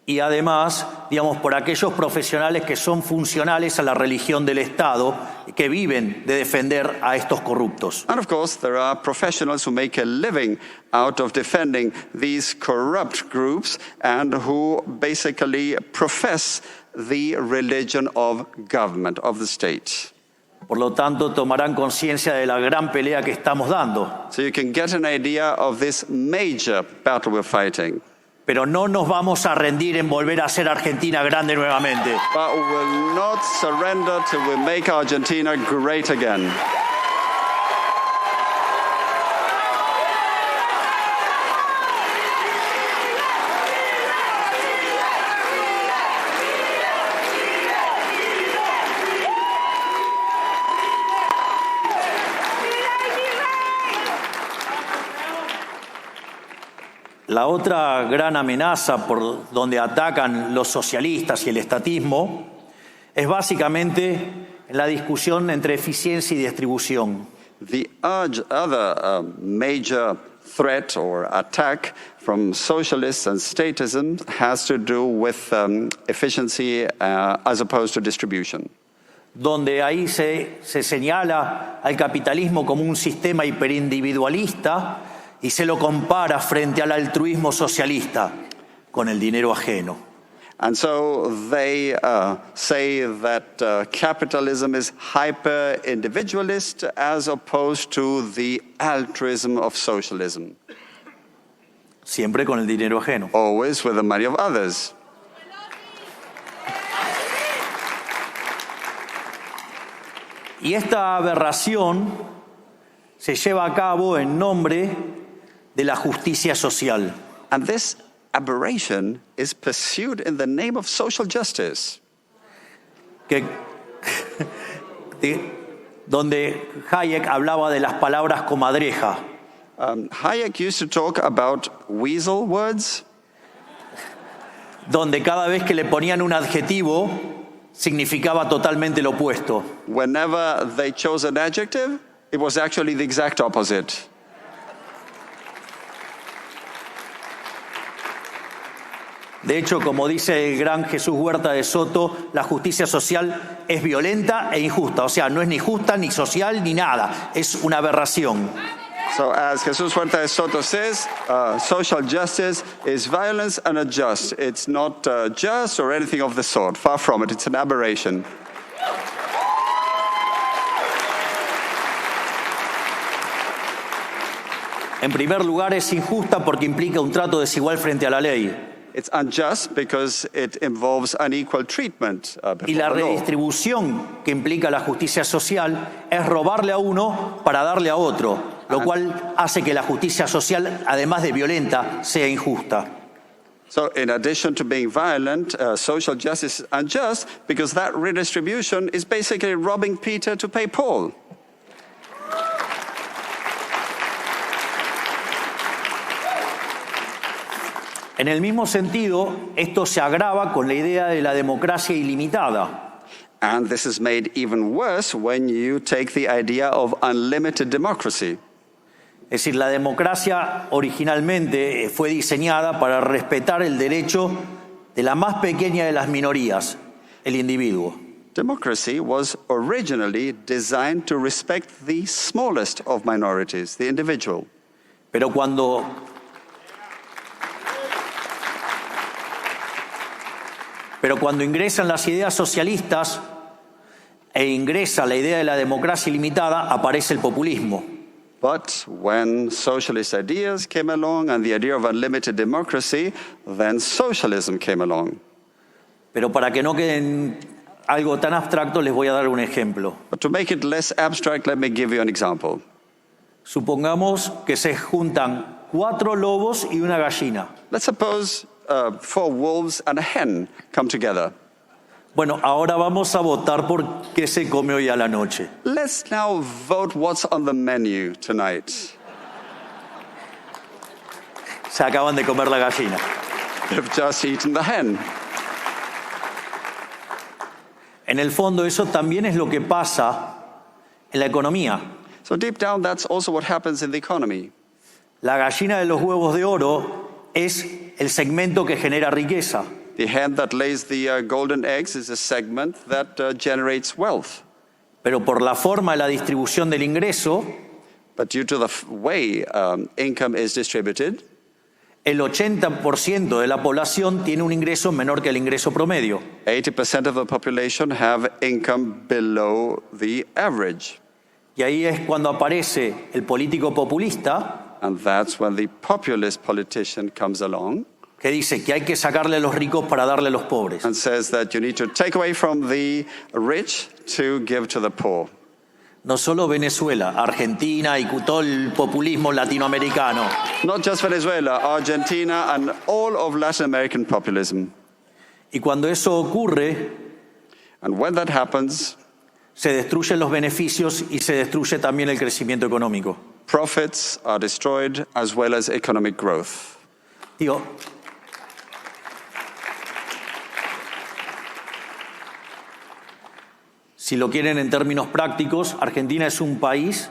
B: y además, digamos, por aquellos profesionales que son funcionales a la religión del Estado, que viven de defender a estos corruptos.
C: And of course, there are professionals who make a living out of defending these corrupt groups and who basically profess the religion of government, of the state.
B: Por lo tanto, tomarán conciencia de la gran pelea que estamos dando.
C: So you can get an idea of this major battle we're fighting.
B: Pero no nos vamos a rendir en volver a ser Argentina grande nuevamente.
C: But we will not surrender till we make Argentina great again.
B: La otra gran amenaza por donde atacan los socialistas y el estatismo es básicamente la discusión entre eficiencia y distribución.
C: The other major threat or attack from socialists and statism has to do with efficiency as opposed to distribution.
B: Donde ahí se señala al capitalismo como un sistema hiperindividualista y se lo compara frente al altruismo socialista con el dinero ajeno.
C: And so they say that capitalism is hyper-individualist as opposed to the altruism of socialism.
B: Siempre con el dinero ajeno.
C: Always with the money of others.
B: Y esta aberración se lleva a cabo en nombre de la justicia social.
C: And this aberration is pursued in the name of social justice.
B: Donde Hayek hablaba de las palabras comadreja.
C: Hayek used to talk about weasel words,
B: donde cada vez que le ponían un adjetivo significaba totalmente lo opuesto.
C: whenever they chose an adjective, It was actually the exact opposite.
B: De hecho, como dice el gran Jesús Huerta de Soto, la justicia social es violenta e injusta. O sea, no es ni justa, ni social, ni nada. Es una aberración.
C: So as Jesus Huerta de Soto says, social justice is violence and unjust. It's not just or anything of the sort. Far from it. It's an aberration.
B: En primer lugar, es injusta porque implica un trato desigual frente a la ley.
C: It's unjust because it involves unequal treatment before
B: Y la
C: the law.
B: redistribución que implica la justicia social es robarle a uno para darle a otro, lo cual hace que la justicia social, además de violenta, sea injusta.
C: So in addition to being violent, social justice is unjust because that redistribution is basically robbing Peter to pay Paul.
B: En el mismo sentido, esto se agrava con la idea de la democracia ilimitada.
C: And this is made even worse when you take the idea of unlimited democracy.
B: Es decir, la democracia originalmente fue diseñada para respetar el derecho de la más pequeña de las minorías, el individuo.
C: Democracy was originally designed to respect the smallest of minorities, the individual.
B: Pero cuando ingresan las ideas socialistas e ingresa la idea de la democracia ilimitada, aparece el populismo.
C: But when socialist ideas came along and the idea of unlimited democracy, then socialism came along.
B: Pero para que no quede en algo tan abstracto, les voy a dar un ejemplo.
C: But to make it less abstract, let me give you an example.
B: Supongamos que se juntan 4 lobos y una gallina.
C: Let's suppose 4 wolves and a hen come together.
B: Bueno, ahora vamos a votar por qué se come hoy a la noche.
C: Let's now vote what's on the menu tonight.
B: Se acaban de comer la gallina.
C: They've just eaten the hen.
B: En el fondo, eso también es lo que pasa en la economía.
C: So deep down, that's also what happens in the economy.
B: La gallina de los huevos de oro es el segmento que genera riqueza.
C: The hen that lays the golden eggs is a segment that generates wealth.
B: Pero por la forma de la distribución del ingreso,
C: But due to the way income is distributed,
B: el 80% de la población tiene un ingreso menor que el ingreso promedio.
C: 80% of the population have income below the average.
B: Y ahí es cuando aparece el político populista
C: And that's when the populist politician comes along
B: que dice que hay que sacarle a los ricos para darle a los pobres.
C: and says that you need to take away from the rich to give to the poor.
B: No solo Venezuela, Argentina y todo el populismo latinoamericano.
C: Not just Venezuela, Argentina, and all of Latin American populism.
B: Y cuando eso ocurre,
C: And when that happens,
B: se destruyen los beneficios y se destruye también el crecimiento económico.
C: profits are destroyed as well as economic growth.
B: Digo, si lo quieren en términos prácticos, Argentina es un país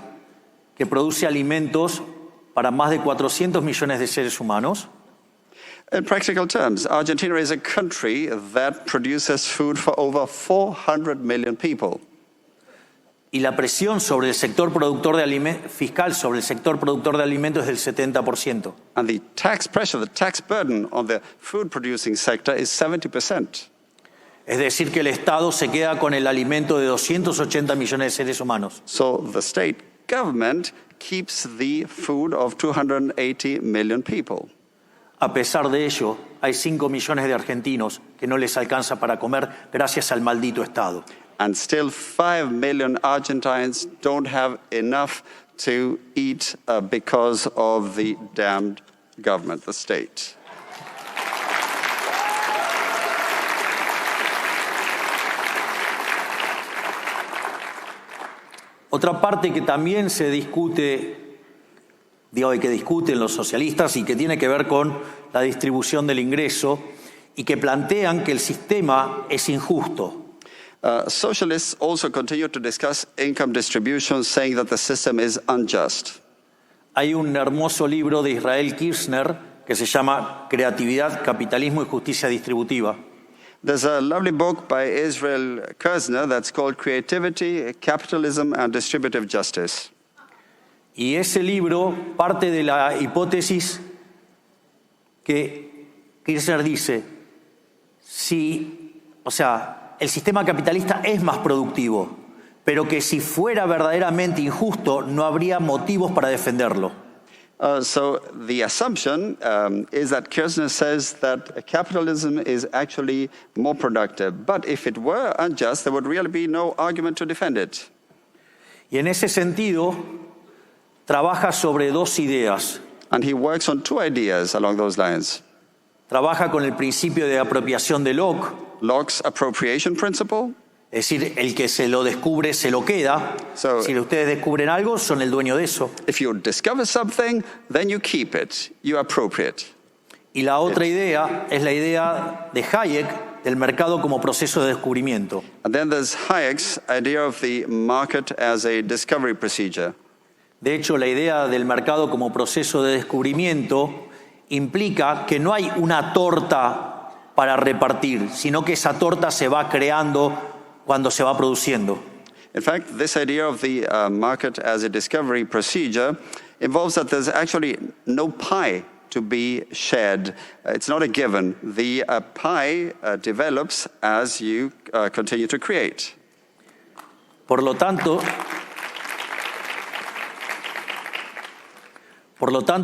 B: que produce alimentos para más de 400 millones de seres humanos.
C: In practical terms, Argentina is a country that produces food for over 400 million people.
B: Y la presión sobre el sector productor de fiscal sobre el sector productor de alimentos es del 70%.
C: And the tax pressure, the tax burden on the food producing sector is 70%.
B: Es decir, que el Estado se queda con el alimento de 280 millones de seres humanos.
C: So the state government keeps the food of 280 million people.
B: A pesar de ello, hay 5 millones de argentinos que no les alcanza para comer gracias al maldito Estado.
C: And still 5 million Argentines don't have enough to eat because of the damned government, the state.
B: Otra parte que también se discute, y que discuten los socialistas y que tiene que ver con la distribución del ingreso y que plantean que el sistema es injusto.
C: Socialists also continue to discuss income distribution, saying that the system is unjust.
B: Hay un hermoso libro de Israel Kirzner que se llama Creatividad, Capitalismo y Justicia Distributiva.
C: There's a lovely book by Israel Kirzner that's called Creativity, Capitalism, and Distributive Justice.
B: Y ese libro parte de la hipótesis que Kirzner dice, el sistema capitalista es más productivo, pero que si fuera verdaderamente injusto no habría motivos para defenderlo.
C: So the assumption is that Kirzner says that capitalism is actually more productive, but if it were unjust, there would really be no argument to defend it.
B: Y en ese sentido, trabaja sobre dos ideas.
C: And he works on two ideas along those lines.
B: Trabaja con el principio de apropiación de Locke,
C: Locke's appropriation principle.
B: es decir, el que se lo descubre se lo queda.
C: So-
B: Si ustedes descubren algo, son el dueño de eso.
C: If you discover something, then you keep it, you appropriate.
B: Y la otra idea es la idea de Hayek del mercado como proceso de descubrimiento.
C: And then there's Hayek's idea of the market as a discovery procedure.
B: De hecho, la idea del mercado como proceso de descubrimiento implica que no hay una torta para repartir, sino que esa torta se va creando cuando se va produciendo.
C: In fact, this idea of the market as a discovery procedure involves that there's actually no pie to be shared. It's not a given. The pie develops as you continue to create.
B: Por lo tanto,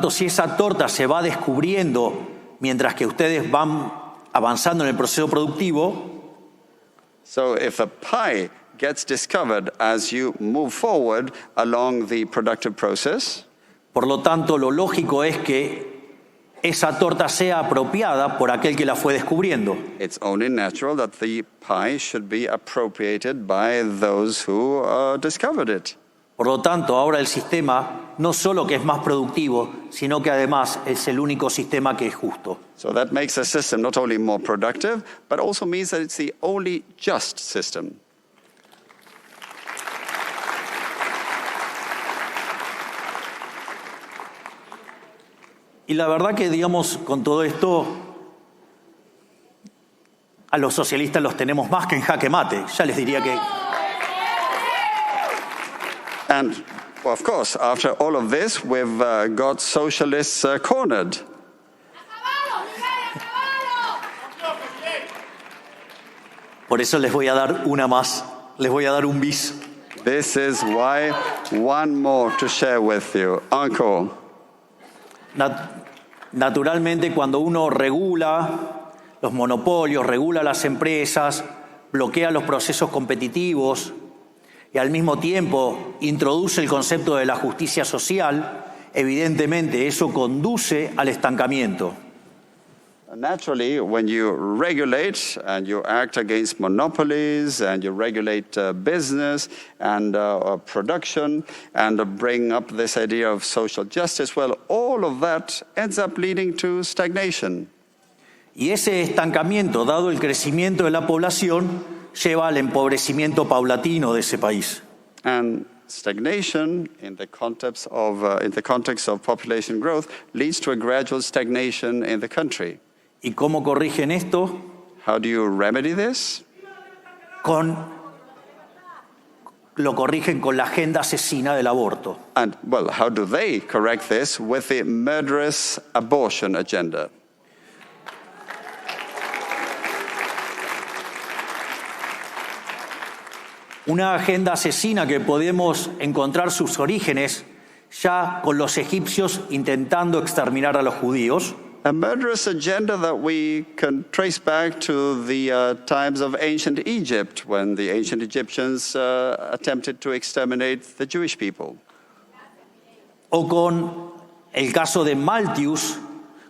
B: si esa torta se va descubriendo mientras que ustedes van avanzando en el proceso productivo,
C: So if the pie gets discovered as you move forward along the productive process,
B: por lo tanto, lo lógico es que esa torta sea apropiada por aquel que la fue descubriendo.
C: it's only natural that the pie should be appropriated by those who discovered it.
B: Por lo tanto, ahora el sistema no solo que es más productivo, sino que además es el único sistema que es justo.
C: So that makes a system not only more productive, but also means that it's the only just system.
B: Y la verdad que, digamos, con todo esto, a los socialistas los tenemos más que en jaque mate. Ya les diría que...
C: And, well, of course, after all of this, we've got socialists cornered.
B: Por eso les voy a dar una más, les voy a dar un bis.
C: This is why one more to share with you. Encore.
B: Naturalmente, cuando uno regula los monopolios, regula las empresas, bloquea los procesos competitivos y al mismo tiempo introduce el concepto de la justicia social, evidentemente eso conduce al estancamiento.
C: Naturally, when you regulate and you act against monopolies and you regulate business and production and bring up this idea of social justice, well, all of that ends up leading to stagnation.
B: Y ese estancamiento, dado el crecimiento de la población, lleva al empobrecimiento paulatino de ese país.
C: And stagnation in the context of population growth leads to a gradual stagnation in the country.
B: ¿Y cómo corrigen esto?
C: How do you remedy this?
B: Lo corrigen con la agenda asesina del aborto.
C: And, well, how do they correct this? With the murderous abortion agenda.
B: Una agenda asesina que podemos encontrar sus orígenes ya con los egipcios intentando exterminar a los judíos.
C: A murderous agenda that we can trace back to the times of ancient Egypt, when the ancient Egyptians attempted to exterminate the Jewish people.
B: O con el caso de Malthus,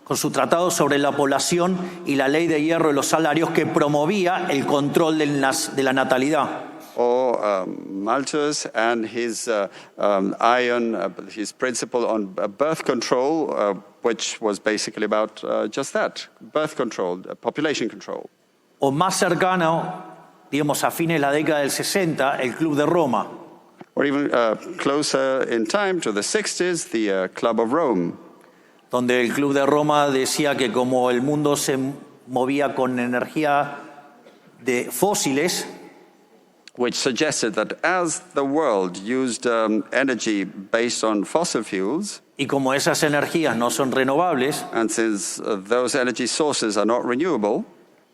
B: con su tratado sobre la población y la ley de hierro de los salarios que promovía el control de la natalidad.
C: Or Malthus and his his principle on birth control, which was basically about just that, birth control, population control.
B: O más cercano digamos, a fines de la década del 60, el Club de Roma.
C: Or even closer in time to the 60s, the Club of Rome,
B: donde el Club de Roma decía que como el mundo se movía con energía de fósiles,
C: which suggested that as the world used energy based on fossil fuels,
B: y como esas energías no son renovables,
C: and since those energy sources are not renewable,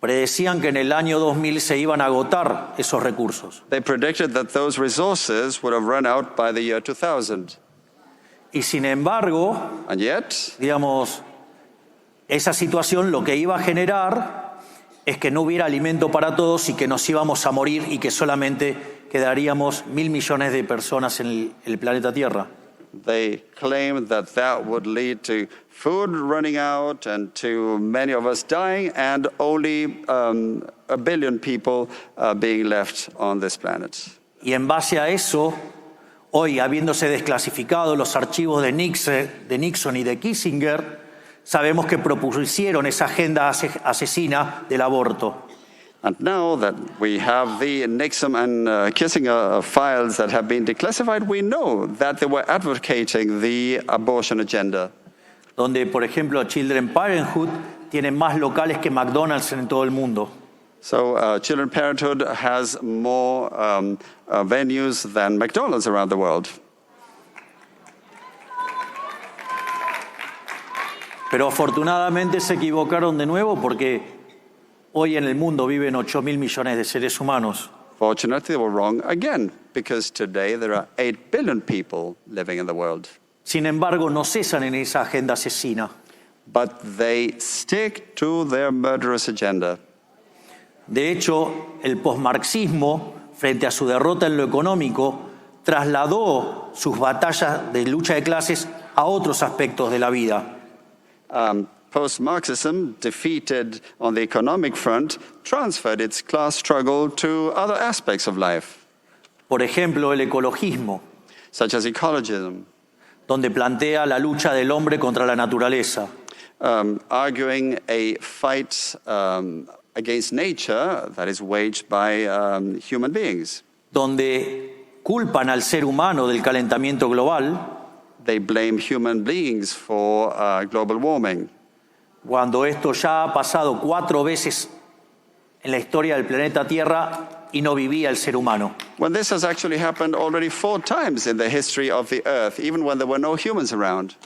B: predecían que en el año 2000 se iban a agotar esos recursos.
C: they predicted that those resources would have run out by the year 2000.
B: Y sin embargo,
C: And yet,
B: digamos, esa situación lo que iba a generar es que no hubiera alimento para todos y que nos íbamos a morir y que solamente quedaríamos 1.000 millones de personas en el planeta Tierra.
C: they claimed that that would lead to food running out and to many of us dying and only 1 billion people being left on this planet.
B: Y en base a eso, hoy, habiéndose desclasificado los archivos de Nixon y de Kissinger, sabemos que propusieron esa agenda asesina del aborto.
C: And now that we have the Nixon and Kissinger files that have been declassified, we know that they were advocating the abortion agenda.
B: Donde, por ejemplo, Children's Parenthood tiene más locales que McDonald's en todo el mundo.
C: So Children's Parenthood has more venues than McDonald's around the world.
B: Pero afortunadamente se equivocaron de nuevo porque hoy en el mundo viven 8.000 millones de seres humanos.
C: Fortunately, they were wrong again, because today there are 8 billion people living in the world.
B: Sin embargo, no cesan en esa agenda asesina.
C: But they stick to their murderous agenda.
B: De hecho, el posmarxismo, frente a su derrota en lo económico, trasladó sus batallas de lucha de clases a otros aspectos de la vida.
C: Post-Marxism, defeated on the economic front, transferred its class struggle to other aspects of life,
B: Por ejemplo, el ecologismo,
C: such as ecologism,
B: donde plantea la lucha del hombre contra la naturaleza.
C: arguing a fight against nature that is waged by human beings.
B: Donde culpan al ser humano del calentamiento global,
C: They blame human beings for global warming,
B: cuando esto ya ha pasado 4 veces en la historia del planeta Tierra y no vivía el ser humano.
C: when this has actually happened already 4 times in the history of the Earth, even when there were no humans around.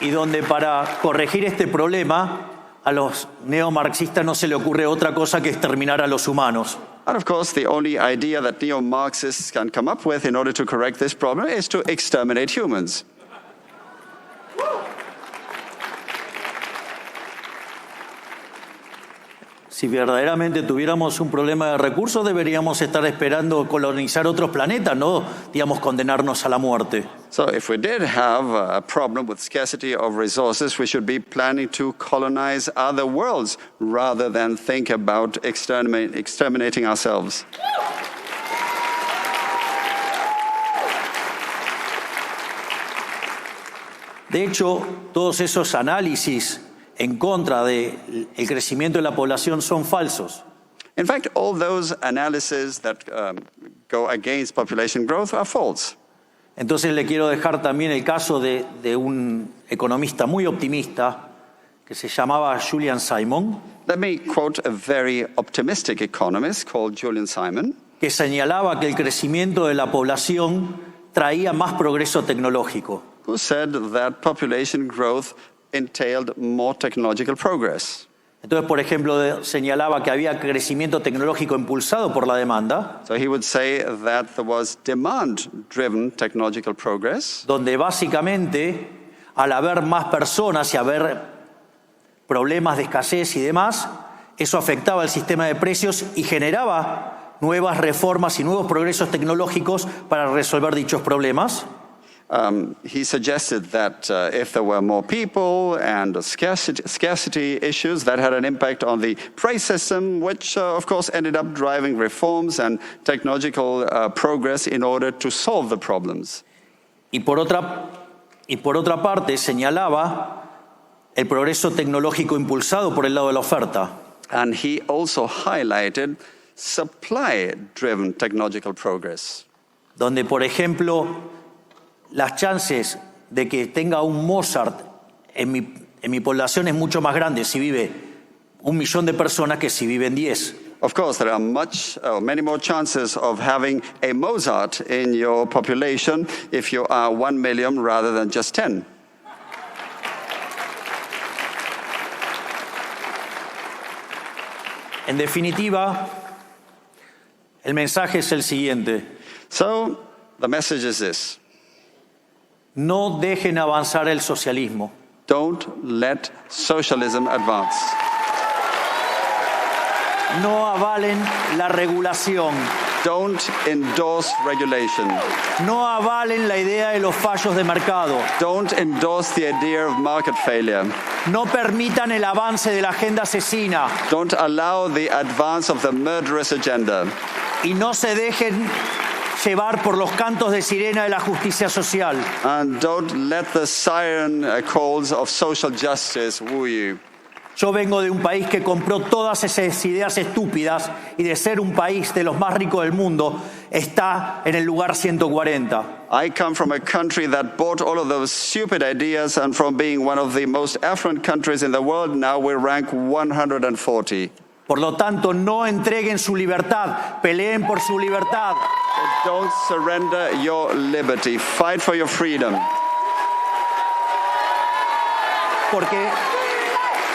B: Y donde para corregir este problema a los neomarxistas no se le ocurre otra cosa que exterminar a los humanos.
C: And of course, the only idea that neo-Marxists can come up with in order to correct this problem is to exterminate humans.
B: Si verdaderamente tuviéramos un problema de recursos, deberíamos estar esperando colonizar otros planetas, no, digamos, condenarnos a la muerte.
C: So if we did have a problem with scarcity of resources, we should be planning to colonize other worlds rather than think about exterminating ourselves.
B: De hecho, todos esos análisis en contra del crecimiento de la población son falsos.
C: In fact, all those analyses that go against population growth are false.
B: Entonces le quiero dejar también el caso de un economista muy optimista que se llamaba Julian Simon,
C: Let me quote a very optimistic economist called Julian Simon,
B: que señalaba que el crecimiento de la población traía más progreso tecnológico.
C: who said that population growth entailed more technological progress.
B: Entonces, por ejemplo, señalaba que había crecimiento tecnológico impulsado por la demanda,
C: So he would say that there was demand-driven technological progress,
B: donde básicamente, al haber más personas y haber problemas de escasez y demás, eso afectaba al sistema de precios y generaba nuevas reformas y nuevos progresos tecnológicos para resolver dichos problemas.
C: He suggested that if there were more people and scarcity issues, that had an impact on the price system, which of course ended up driving reforms and technological progress in order to solve the problems.
B: Y por otra parte, señalaba el progreso tecnológico impulsado por el lado de la oferta.
C: And he also highlighted supply-driven technological progress.
B: Donde, por ejemplo, las chances de que tenga un Mozart en mi población es mucho más grande si vive 1 millón de personas que si viven 10.
C: Of course, there are many more chances of having a Mozart in your population if you are 1 million rather than just 10.
B: En definitiva, el mensaje es el siguiente.
C: So, the message is this.
B: No dejen avanzar el socialismo.
C: Don't let socialism advance.
B: No avalen la regulación.
C: Don't endorse regulation.
B: No avalen la idea de los fallos de mercado.
C: Don't endorse the idea of market failure.
B: No permitan el avance de la agenda asesina.
C: Don't allow the advance of the murderous agenda.
B: Y no se dejen llevar por los cantos de sirena de la justicia social.
C: And don't let the siren calls of social justice woo you.
B: Yo vengo de un país que compró todas esas ideas estúpidas y de ser un país de los más ricos del mundo está en el lugar 140.
C: I come from a country that bought all of those stupid ideas, and from being one of the most affluent countries in the world, now we rank 140.
B: Por lo tanto, no entreguen su libertad, peleen por su libertad.
C: Don't surrender your liberty. Fight for your freedom.
B: Porque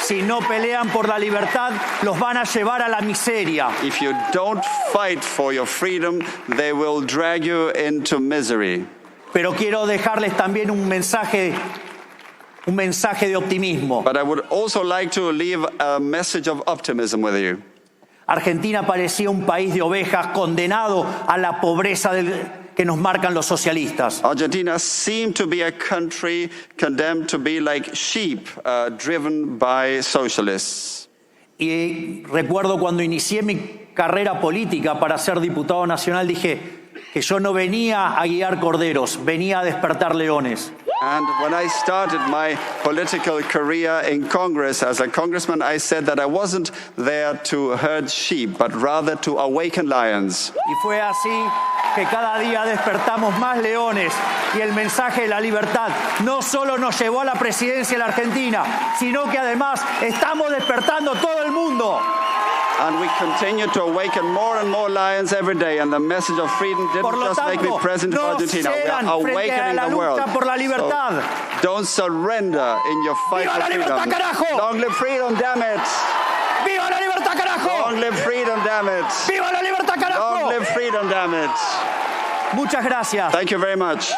B: si no pelean por la libertad, los van a llevar a la miseria.
C: If you don't fight for your freedom, they will drag you into misery.
B: Pero quiero dejarles también un mensaje de optimismo.
C: But I would also like to leave a message of optimism with you.
B: Argentina parecía un país de ovejas condenado a la pobreza que nos marcan los socialistas.
C: Argentina seemed to be a country condemned to be like sheep driven by socialists.
B: Y recuerdo cuando inicié mi carrera política para ser diputado nacional, dije que yo no venía a guiar corderos, venía a despertar leones.
C: And when I started my political career in Congress as a congressman, I said that I wasn't there to herd sheep, but rather to awaken lions.
B: Y fue así que cada día despertamos más leones y el mensaje de la libertad no solo nos llevó a la presidencia de la Argentina, sino que además estamos despertando todo el mundo.
C: And we continue to awaken more and more lions every day. And the message of freedom didn't just make me president of Argentina. We are awakening the world.
B: Por la libertad.
C: So don't surrender in your fight for freedom. Long live freedom, damn it.
B: ¡Viva la libertad, carajo!
C: Long live freedom, damn it.
B: ¡Viva la libertad, carajo!
C: Long live freedom, damn it.
B: Muchas gracias.
C: Thank you very much.